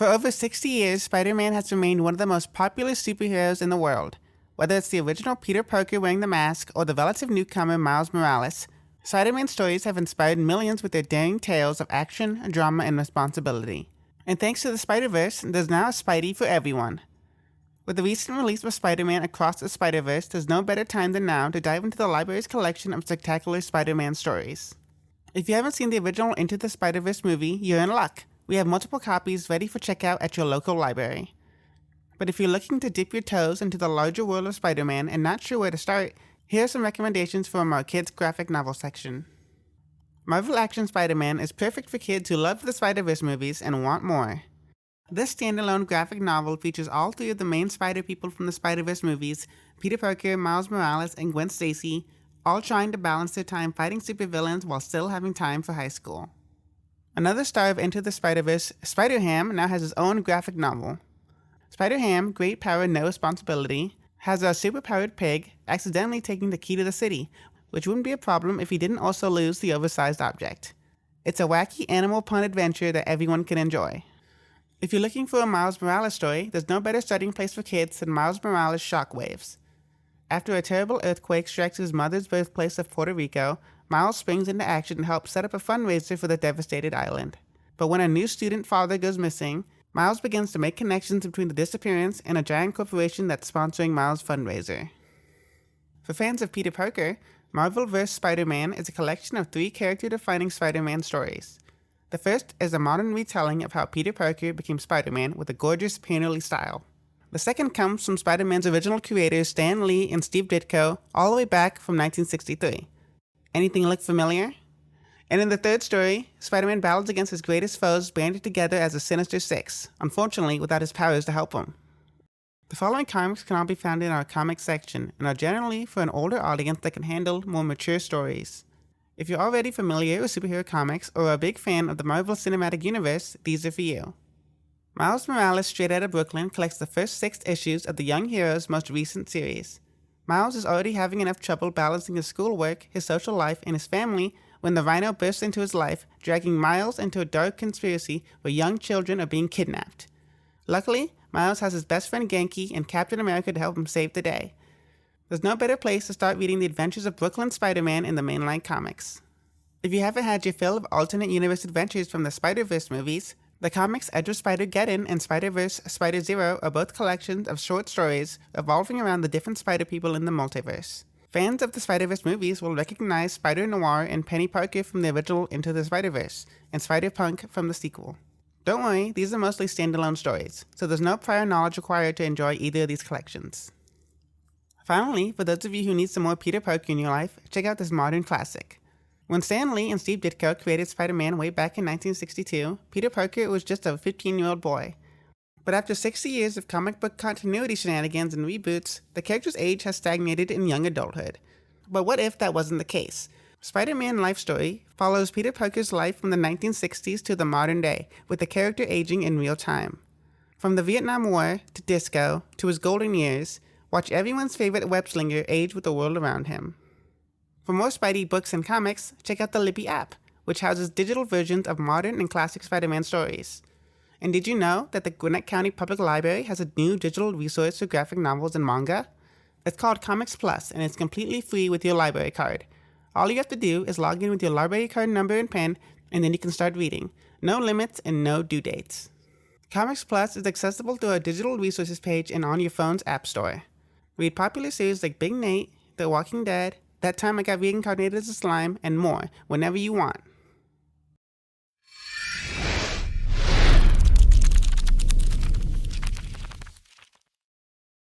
For over 60 years, Spider-Man has remained one of the most popular superheroes in the world. Whether it's the original Peter Parker wearing the mask or the relative newcomer Miles Morales, Spider-Man stories have inspired millions with their daring tales of action, drama, and responsibility. And thanks to the Spider-Verse, there's now a Spidey for everyone. With the recent release of Spider-Man Across the Spider-Verse, there's no better time than now to dive into the library's collection of spectacular Spider-Man stories. If you haven't seen the original Into the Spider-Verse movie, you're in luck. We have multiple copies ready for checkout at your local library. But if you're looking to dip your toes into the larger world of Spider-Man and not sure where to start, here are some recommendations from our kids' graphic novel section. Marvel Action Spider-Man is perfect for kids who love the Spider-Verse movies and want more. This standalone graphic novel features all three of the main Spider-People from the Spider-Verse movies, Peter Parker, Miles Morales, and Gwen Stacy, all trying to balance their time fighting supervillains while still having time for high school. Another star of Into the Spider-Verse, Spider-Ham, now has his own graphic novel. Spider-Ham, Great Power, No Responsibility, has a superpowered pig accidentally taking the key to the city, which wouldn't be a problem if he didn't also lose the oversized object. It's a wacky animal pun adventure that everyone can enjoy. If you're looking for a Miles Morales story, there's no better starting place for kids than Miles Morales' Shockwaves. After a terrible earthquake strikes his mother's birthplace of Puerto Rico, Miles springs into action to help set up a fundraiser for the devastated island. But when a new student father goes missing, Miles begins to make connections between the disappearance and a giant corporation that's sponsoring Miles' fundraiser. For fans of Peter Parker, Marvel vs. Spider-Man is a collection of 3 character-defining Spider-Man stories. The first is a modern retelling of how Peter Parker became Spider-Man with a gorgeous painterly style. The second comes from Spider-Man's original creators Stan Lee and Steve Ditko all the way back from 1963. Anything look familiar? And in the third story, Spider-Man battles against his greatest foes banded together as the Sinister Six, unfortunately without his powers to help him. The following comics can all be found in our comics section and are generally for an older audience that can handle more mature stories. If you're already familiar with superhero comics or are a big fan of the Marvel Cinematic Universe, these are for you. Miles Morales Straight Outta Brooklyn collects the first 6 issues of the Young Heroes' most recent series. Miles is already having enough trouble balancing his schoolwork, his social life, and his family when the Rhino bursts into his life, dragging Miles into a dark conspiracy where young children are being kidnapped. Luckily, Miles has his best friend Genki and Captain America to help him save the day. There's no better place to start reading the adventures of Brooklyn Spider-Man in the mainline comics. If you haven't had your fill of alternate universe adventures from the Spider-Verse movies, the comics Edge of Spider-Geddon and Spider-Verse Spider-Zero are both collections of short stories revolving around the different Spider-People in the multiverse. Fans of the Spider-Verse movies will recognize Spider-Noir and Penny Parker from the original Into the Spider-Verse, and Spider-Punk from the sequel. Don't worry, these are mostly standalone stories, so there's no prior knowledge required to enjoy either of these collections. Finally, for those of you who need some more Peter Parker in your life, check out this modern classic. When Stan Lee and Steve Ditko created Spider-Man way back in 1962, Peter Parker was just a 15-year-old boy. But after 60 years of comic book continuity shenanigans and reboots, the character's age has stagnated in young adulthood. But what if that wasn't the case? Spider-Man Life Story follows Peter Parker's life from the 1960s to the modern day, with the character aging in real time. From the Vietnam War to disco to his golden years, watch everyone's favorite web-slinger age with the world around him. For more Spidey books and comics, check out the Libby app, which houses digital versions of modern and classic Spider-Man stories. And did you know that the Gwinnett County Public Library has a new digital resource for graphic novels and manga? It's called Comics Plus, and it's completely free with your library card. All you have to do is log in with your library card number and pen, and then you can start reading. No limits and no due dates. Comics Plus is accessible through our digital resources page and on your phone's app store. Read popular series like Big Nate, The Walking Dead, That Time I Got Reincarnated as a Slime, and more whenever you want.